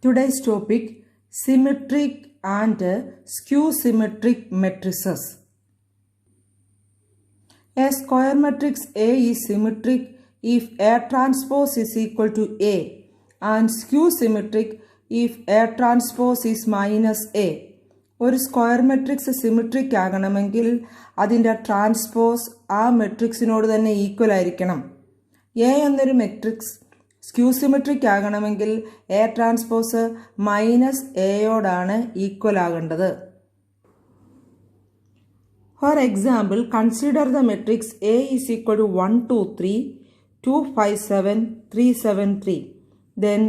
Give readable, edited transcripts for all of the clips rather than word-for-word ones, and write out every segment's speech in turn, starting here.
Today's topic, symmetric and skew symmetric matrices. A square matrix A is symmetric if A transpose is equal to A and skew symmetric if A transpose is minus A. ഒരു square matrix symmetric ആകണമെങ്കിൽ അതിൻ്റെ transpose ആ മെട്രിക്സിനോട് തന്നെ equal ആയിരിക്കണം. A എന്നൊരു matrix skew symmetric ആകണമെങ്കിൽ A transpose minus എയോടാണ് equal ആകേണ്ടത്. For example, consider the matrix A is equal to 1 2 3 2 5 7 3 7 3. Then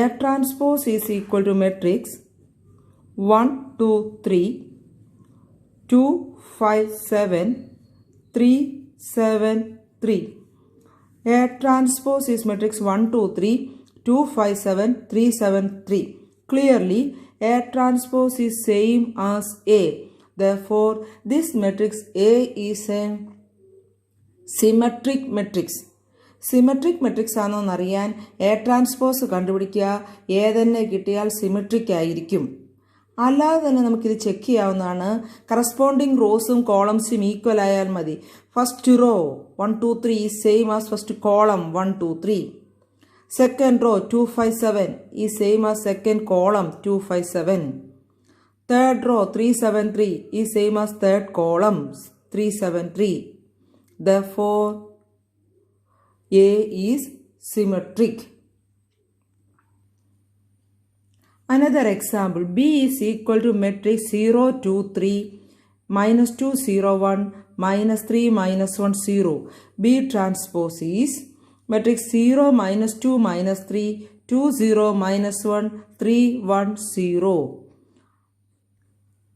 A transpose is equal to matrix 1 2 3 2 5 7 3 7 3. A transpose is matrix 1 2 3 2 5 7 3 7 3. Clearly, A transpose is same as A. Therefore, this matrix A is a symmetric matrix. Symmetric matrix ആണോ എന്നറിയാൻ A transpose കണ്ടുപിടിക്കുക. A തന്നെ കിട്ടിയാൽ symmetric ആയിരിക്കും. അല്ലാതെ തന്നെ നമുക്കിത് check ചെയ്യാവുന്നതാണ്. കറസ്പോണ്ടിങ് റോസും കോളംസും ഈക്വൽ ആയാൽ മതി. First row 1 2 3 is same as first column 1 2 3. Second row 2 5 7 is same as second column 2 5 7. Third row 3 7 3 is same as third column 3 7 3. Therefore, A is symmetric. Another example, B is equal to matrix 0 2 3 minus 2 0 1 minus 3 minus 1 0. B transpose is matrix 0 minus 2 minus 3 2 0 minus 1 3 1 0.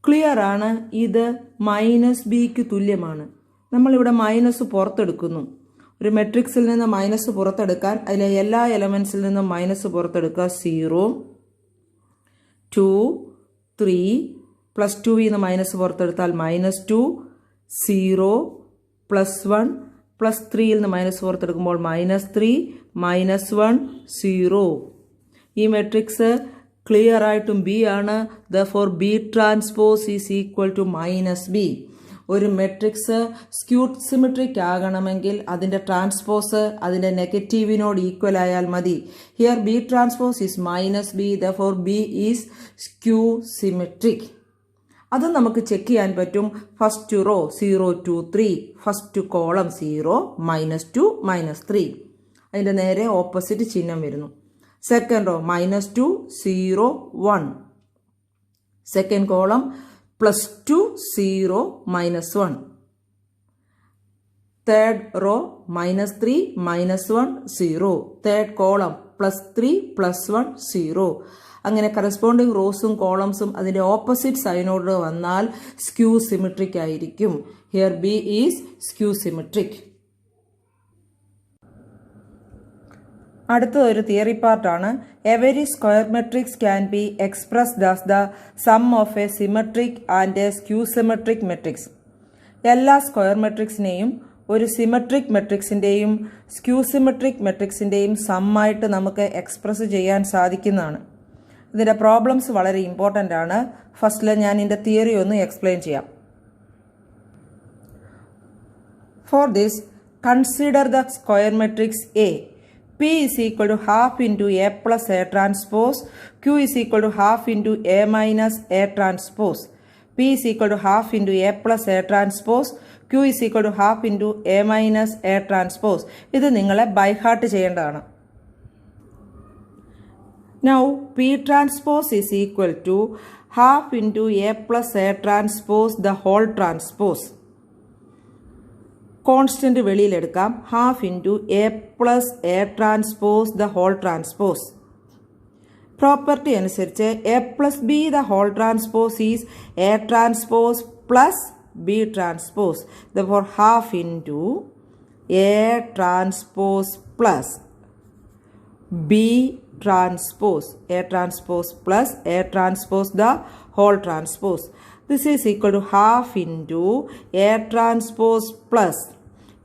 Clear ആണ്. ഇത് minus ബിക്ക് തുല്യമാണ്. നമ്മളിവിടെ minus പുറത്തെടുക്കുന്നു. ഒരു മെട്രിക്സിൽ നിന്ന് minus പുറത്തെടുക്കാൻ അതിലെ എല്ലാ എലമെൻസിൽ നിന്നും മൈനസ് പുറത്തെടുക്കുക. 0 2 3 പ്ലസ് 2 നിന്ന് മൈനസ് പുറത്തെടുത്താൽ മൈനസ് 2 0 പ്ലസ് 1 പ്ലസ് 3 നിന്ന് മൈനസ് പുറത്തെടുക്കുമ്പോൾ മൈനസ് 3 മൈനസ് 1 0. ഈ മെട്രിക്സ് ക്ലിയർ ആയിട്ടും ബി ആണ്. Therefore B transpose is equal to minus B. ഒരു മെട്രിക്സ് സ്ക്യൂഡ് സിമെട്രിക് ആകണമെങ്കിൽ അതിൻ്റെ ട്രാൻസ്പോസ് അതിൻ്റെ നെഗറ്റീവിനോട് ഈക്വൽ ആയാൽ മതി. Here B transpose is minus B. Therefore B is skew symmetric. അത് നമുക്ക് ചെക്ക് ചെയ്യാൻ പറ്റും. First row 0 2 3 first column 0 minus 2 minus 3. അതിൻ്റെ നേരെ ഓപ്പോസിറ്റ് ചിഹ്നം വരുന്നു. Second row minus 2 0 1. Second column plus 2 0 minus 1. Third row minus 3 minus 1 0. Third column plus 3 plus 1 0. അങ്ങനെ corresponding റോസും കോളംസും അതിൻ്റെ ഓപ്പോസിറ്റ് സൈനോട് വന്നാൽ സ്ക്യൂ സിമെട്രിക് ആയിരിക്കും. Here B is skew symmetric. അടുത്തത് ഒരു തിയറി പാർട്ടാണ്. Every square matrix can be expressed as the sum of A symmetric and A skew symmetric matrix. എല്ലാ square മെട്രിക്സിനെയും ഒരു സിമെട്രിക് മെട്രിക്സിൻ്റെയും സ്ക്യൂ സിമെട്രിക് മെട്രിക്സിൻ്റെയും സമ്മായിട്ട് നമുക്ക് എക്സ്പ്രസ് ചെയ്യാൻ സാധിക്കുന്നതാണ്. ഇതിൻ്റെ പ്രോബ്ലംസ് വളരെ ഇമ്പോർട്ടൻ്റ് ആണ്. ഫസ്റ്റിൽ ഞാൻ ഇതിൻ്റെ തിയറി ഒന്ന് എക്സ്പ്ലെയിൻ ചെയ്യാം. For this, consider the square matrix A. P is equal to half into A plus A transpose. Q is equal to half into A minus A transpose. P is equal to half into A plus A transpose. Q is equal to half into A minus A transpose. ഇത് നിങ്ങളെ by heart ചെയ്യേണ്ടതാണ്. Now P transpose is equal to half into A plus A transpose the whole transpose. Constant വെളിയിലെടുക്കാം. Half into A plus A transpose the whole transpose. Property അനുസരിച്ച് A plus B the whole transpose is A transpose plus B transpose. Therefore half into A transpose plus B transpose. A transpose plus A transpose the whole transpose. This is equal to half into A transpose plus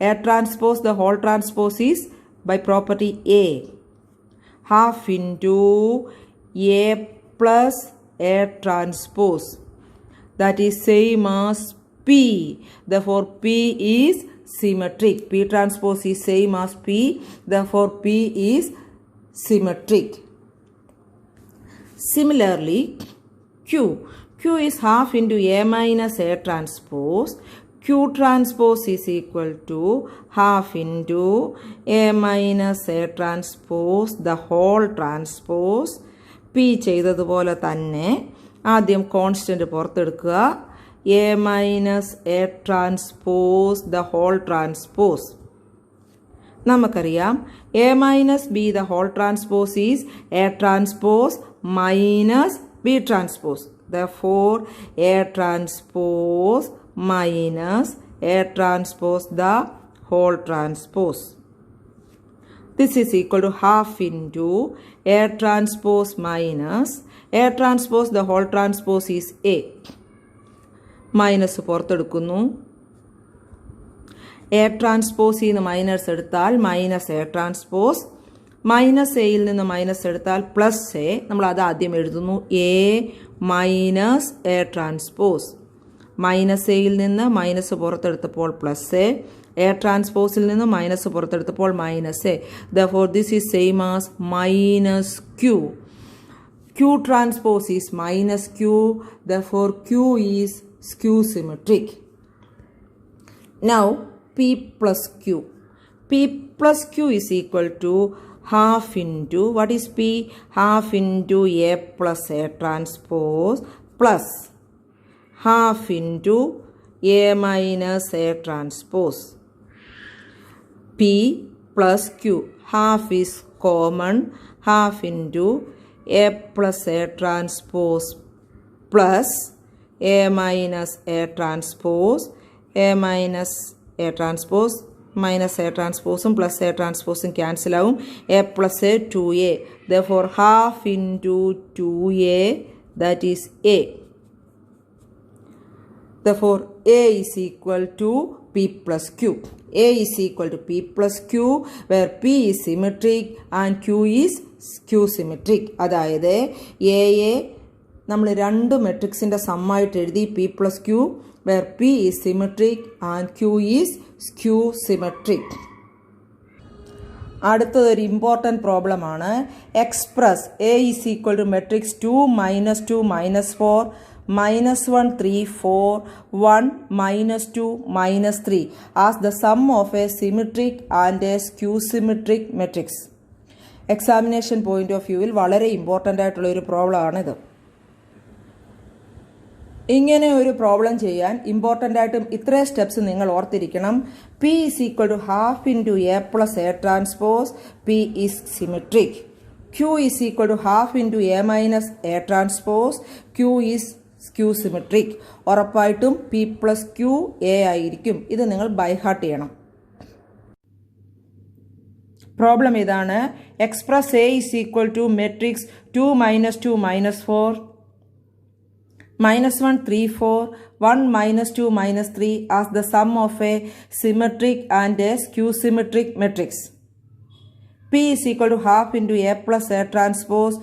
A transpose the whole transpose is by property A. Half into A plus A transpose. That is same as P. Therefore, P is symmetric. P transpose is same as P. Therefore, P is symmetric. Similarly, Q. Q is half into A minus A transpose. Q transpose is equal to half into A minus A transpose the whole transpose. P ചെയ്തതുപോലെ തന്നെ ആദ്യം constant പുറത്തെടുക്കുക. A minus A transpose the whole transpose. നമുക്കറിയാം A minus B the whole transpose is A transpose minus B transpose. Therefore, A transpose minus A transpose the whole transpose. This is equal to half into A transpose minus A transpose the whole transpose is A. Minus പുറത്തെടുക്കുന്നു. A ട്രാൻസ്പോസിൽ നിന്ന് minus എടുത്താൽ minus A transpose. Minus എയിൽ നിന്ന് minus എടുത്താൽ plus A. നമ്മൾ അത് ആദ്യം എഴുതുന്നു. A minus A transpose. Minus എയിൽ നിന്ന് മൈനസ് പുറത്തെടുത്തപ്പോൾ പ്ലസ് എ. എ ട്രാൻസ്പോസിൽ നിന്ന് മൈനസ് പുറത്തെടുത്തപ്പോൾ minus A. Therefore, this is same as minus Q. Q transpose is minus Q. Therefore, Q is skew symmetric. Now, P plus Q. P plus Q is equal to half into, what is P? Half into A plus A transpose plus half into A minus A transpose. P plus Q. Half is common. Half into A plus A transpose plus A minus A transpose. A minus A transpose minus A transpose plus A transpose cancel out. A plus A 2A. Therefore, half into 2A, that is A. Therefore, A is equal to P plus Q. A is equal to P plus Q, where P is symmetric and Q is skew symmetric. അതായത് എയെ നമ്മൾ രണ്ട് മെട്രിക്സിൻ്റെ സമ്മായിട്ട് എഴുതി P plus Q, where P is symmetric and Q is skew symmetric. അടുത്തതൊരു important problem ആണ്. Express A is equal to matrix 2 minus 2 minus 4 minus 1 3 4 1 minus 2 minus 3 as the sum of a symmetric and a skew symmetric matrix. Examination point of വ്യൂവിൽ വളരെ important ആയിട്ടുള്ള ഒരു problem ആണിത്. ഇങ്ങനെ ഒരു problem ചെയ്യാൻ ഇമ്പോർട്ടൻ്റ് ആയിട്ടും ഇത്രയും സ്റ്റെപ്സ് നിങ്ങൾ ഓർത്തിരിക്കണം. P is equal to half into A plus A transpose. P is symmetric. Q is equal to half into A minus A transpose. Q is skew symmetric. ഉറപ്പായിട്ടും P plus Q A ആയിരിക്കും. ഇത് നിങ്ങൾ by heart ചെയ്യണം. Problem ഇതാണ്. Express A is equal to matrix 2 minus 2 minus 4 minus 1 3 4 1 minus 2 minus 3 as the sum of a symmetric and a skew symmetric matrix. P is equal to half into A plus A transpose.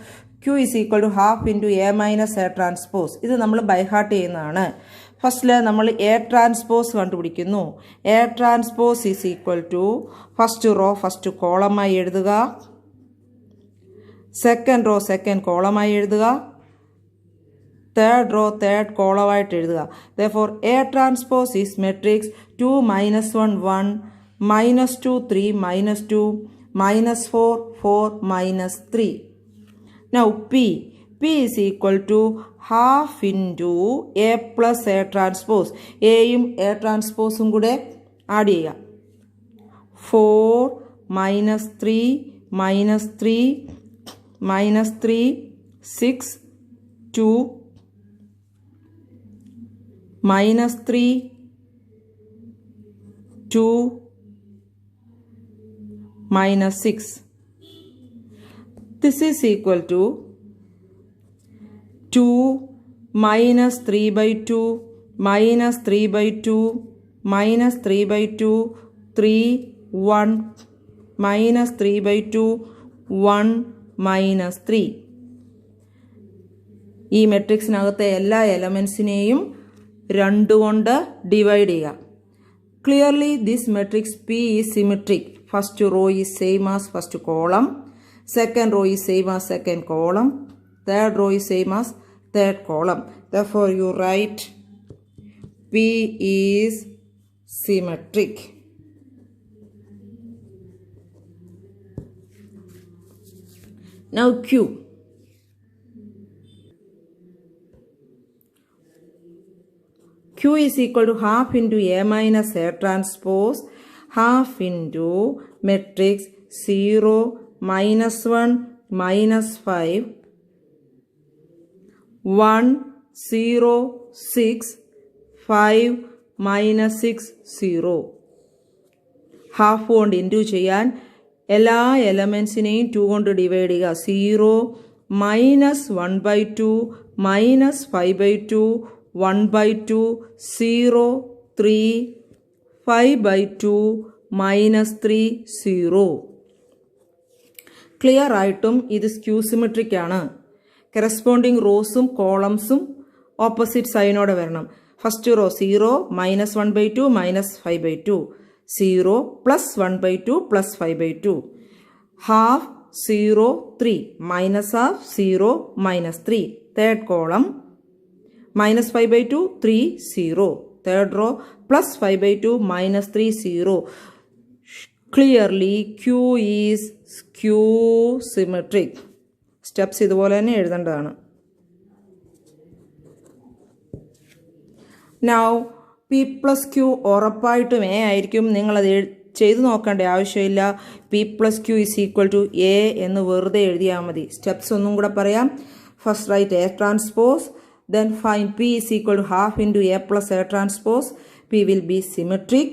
Q is equal to half into A minus A transpose. ഇത് നമ്മൾ by heart ചെയ്യുന്നതാണ്. ഫസ്റ്റിൽ നമ്മൾ A transpose കണ്ടുപിടിക്കുന്നു. A transpose is equal to first row first കോളമായി എഴുതുക, second raw second കോളമായി എഴുതുക, third row third കോളമായിട്ട് എഴുതുക. Therefore, A transpose is matrix 2 minus 1 1 minus 2 3 minus 2 minus 4 4 minus 3. Now P is equal to half into A plus A transpose. എയും A ട്രാൻസ്പോസും കൂടെ add ചെയ്യുക. 4 minus 3 minus 3 minus 3 6 2 minus 3 2 minus 6. This is equal to 2 minus 3 by 2 minus 3 by 2 minus 3 by 2 3 1 minus 3 by 2 1 minus 3. ഈ മെട്രിക്സിനകത്തെ എല്ലാ എലമെൻസിനെയും 2 കൊണ്ട് divide ചെയ്യുക. Clearly this matrix P is symmetric. First row is same as first column. Second row is same as second column. Third row is same as third column. Therefore you write P is symmetric. Now Q. Q is equal to half into A minus A transpose, half into matrix 0, minus 1, minus 5, 1, 0, 6, 5, minus 6, 0. Half കൊണ്ട് into ചെയ്യാൻ എല്ലാ എലമെൻസിനെയും 2 കൊണ്ട് divide ചെയ്യുക. 0, minus 1/2, minus 5/2, 1/2, 0, 3, 5/2, minus 3, 0. Clear ആയിട്ടും ഇത് skew symmetric ആണ്. Corresponding റോസും കോളംസും opposite സൈനോടെ വരണം. First row 0, minus 1/2, minus 5/2, 0, plus 1/2, plus 5/2, half 0, 3, minus half 0, minus 3. Third column minus 5/2, 3, 0. Third row plus 5/2, minus 3, 0. Clearly Q is skew symmetric. Steps ഇതുപോലെ തന്നെ എഴുതേണ്ടതാണ്. Now P plus Q ഉറപ്പായിട്ടും A ആയിരിക്കും. നിങ്ങളത് ചെയ്തു നോക്കേണ്ട ആവശ്യമില്ല. P plus Q is equal to A എന്ന് വെറുതെ എഴുതിയാൽ മതി. സ്റ്റെപ്സ് ഒന്നും കൂടെ പറയാം. First write A transpose. Then find P is equal to half into A plus A transpose. P will be symmetric.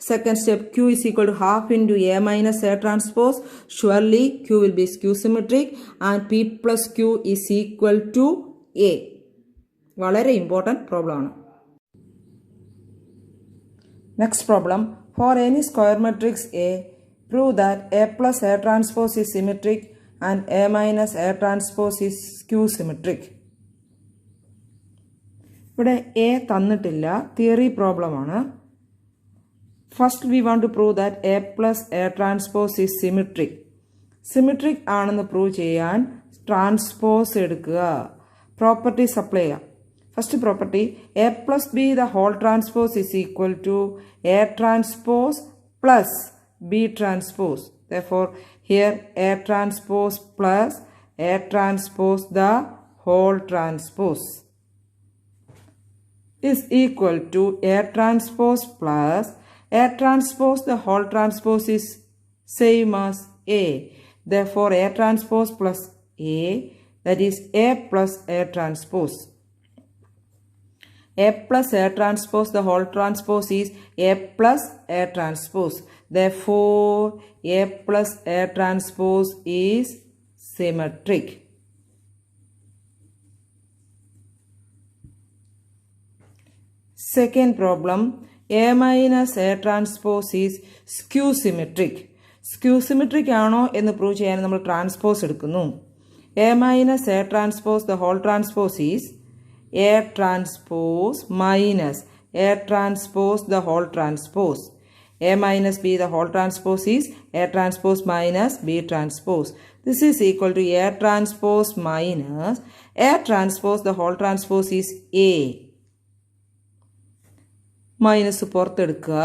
Second step, Q is equal to half into A minus A transpose. Surely Q will be skew symmetric and P plus Q is equal to A. വളരെ important problem ആണ്. Next problem. For any square matrix A, prove that A plus A transpose is symmetric and A minus A transpose is skew symmetric. ഇവിടെ A തന്നിട്ടില്ല, theory problem ആണ്. First we want to prove that A plus A transpose is symmetric. Symmetric ആണെന്ന് prove ചെയ്യാൻ transpose എടുക്കുക, properties apply ചെയ്യാം. First property, A plus B the whole transpose is equal to A transpose plus B transpose. Therefore here A transpose plus A transpose the whole transpose is equal to A transpose plus A transpose the whole transpose is same as A. Therefore A transpose plus A, that is A plus A transpose. A plus A transpose the whole transpose is A plus A transpose. Therefore A plus A transpose is symmetric. Second problem, A minus A transpose is skew symmetric. Skew symmetric ആണോ എന്ന് prove ചെയ്യാൻ നമ്മൾ transpose എടുക്കുന്നു. A minus A transpose the whole transpose is A transpose minus A transpose the whole transpose. A minus B the whole transpose is A transpose minus B transpose. This is equal to A transpose minus A transpose the whole transpose is A. Minus പുറത്തെടുക്കുക,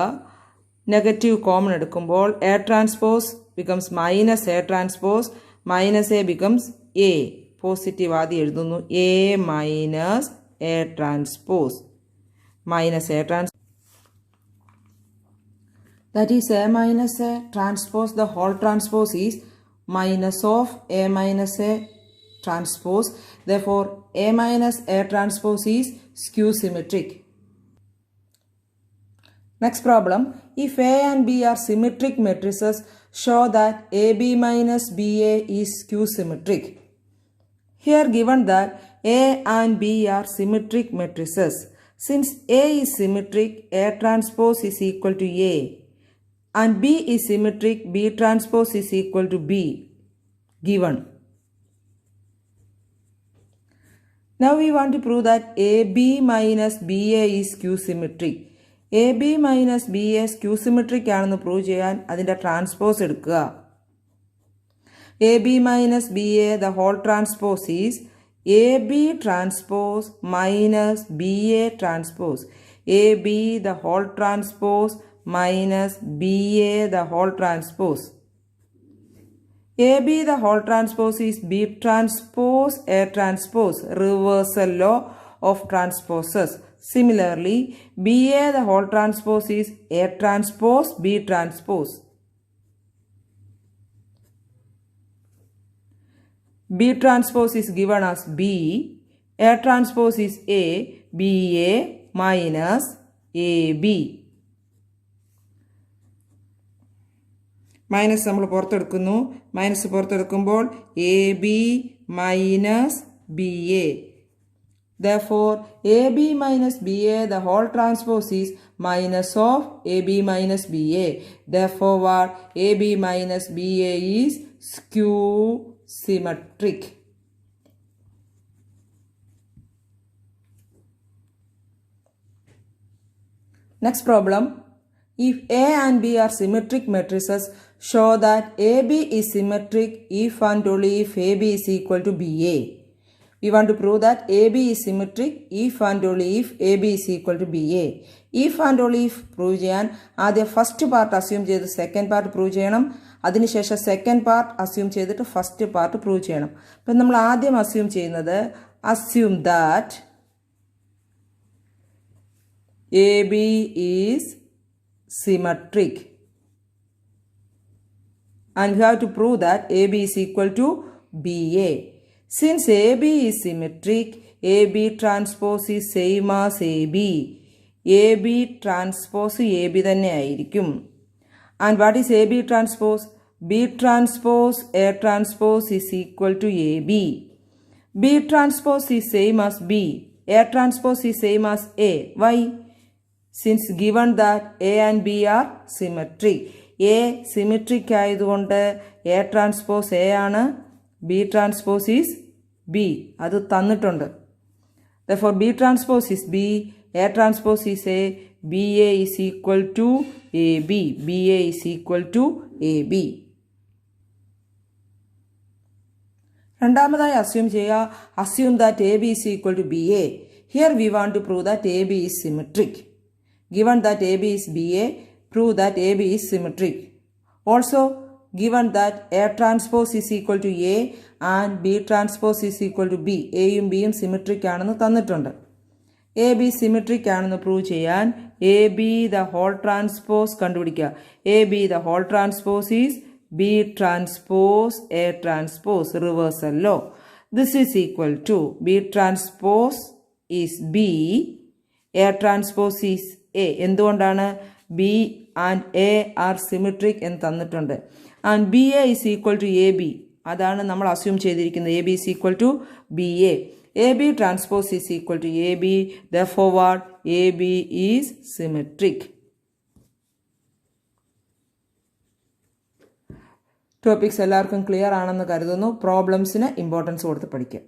negative common എടുക്കുമ്പോൾ A transpose becomes minus A transpose, minus A becomes A. Positive ആദ്യം എഴുതുന്നു, A minus A transpose, minus A transpose, that is A minus A transpose the whole transpose is minus of A minus A transpose. Therefore A minus A transpose is skew symmetric. Next problem, if A and B are symmetric matrices, show that AB minus BA is skew symmetric. Here given that A and B are symmetric matrices. Since A is symmetric, A transpose is equal to A, and B is symmetric, B transpose is equal to B, given. Now we want to prove that AB minus BA is Q symmetric. AB minus BA Q symmetric ആണെന്ന് prove ചെയ്യാൻ അതിൻ്റെ transpose എടുക്കുക. AB minus BA the whole transpose is AB transpose minus BA transpose. AB the whole transpose minus BA the whole transpose. AB the whole transpose is B transpose A transpose, reversal law of transposes. Similarly, BA the whole transpose is A transpose B transpose. B transpose is given as B, A transpose is A, BA minus AB. Minus നമ്മൾ പുറത്തെടുക്കുന്നു. Minus പുറത്തെടുക്കുമ്പോൾ A B minus B A. Therefore, AB minus BA the whole transpose is minus of AB minus BA. Therefore, what? AB minus BA is skew symmetric. Next problem. If A and B are symmetric matrices, show that AB is symmetric if and only if AB is equal to BA. We want to prove that AB is symmetric if and only if AB is equal to BA. If and only if prove ചെയ്യാൻ ആദ്യം first part assume ചെയ്ത് second part prove ചെയ്യണം. അതിനുശേഷം second part assume ചെയ്തിട്ട് first part prove ചെയ്യണം. അപ്പം നമ്മൾ ആദ്യം അസ്യൂം ചെയ്യുന്നത് assume that AB is symmetric. And we have to prove that AB is equal to BA. Since AB is symmetric, AB transpose is same as AB. AB transpose AB തന്നെ ആയിരിക്കും. And what is AB transpose? B transpose A transpose is equal to AB. B transpose is same as B. A transpose is same as A. Why? Since given that A and B are symmetric. A symmetric ആയതുകൊണ്ട് A transpose A ആണ്, B transpose is B. അത് തന്നിട്ടുണ്ട്. Therefore, B transpose is B, A transpose is A, BA is equal to AB. BA is equal to AB. രണ്ടാമതായി assume ചെയ്യുക, assume that AB is equal to BA. Here we want to prove that AB is symmetric. Given that AB is BA, prove that AB is symmetric. Also, given that A transpose is equal to A and B transpose is equal to B, A യും B യും symmetric ആണെന്ന് തന്നിട്ടുണ്ട്. A B symmetric ആണെന്ന് prove ചെയ്യാൻ A B the whole transpose കണ്ടുപിടിക്കുക. A B the whole transpose is B transpose A transpose, reversal law. This is equal to B transpose is B, A transpose is A. എന്തുകൊണ്ടാണ്? B and A are symmetric എന്ന് തന്നിട്ടുണ്ട്. And BA is equal to AB. അതാണ് നമ്മൾ assume ചെയ്തിരിക്കുന്നത്. AB is equal to BA. AB transpose is equal to AB. Therefore, what? AB is symmetric. Topics എല്ലാവർക്കും clear ആണെന്ന് കരുതുന്നു. പ്രോബ്ലംസിന് importance കൊടുത്ത് പഠിക്കുക.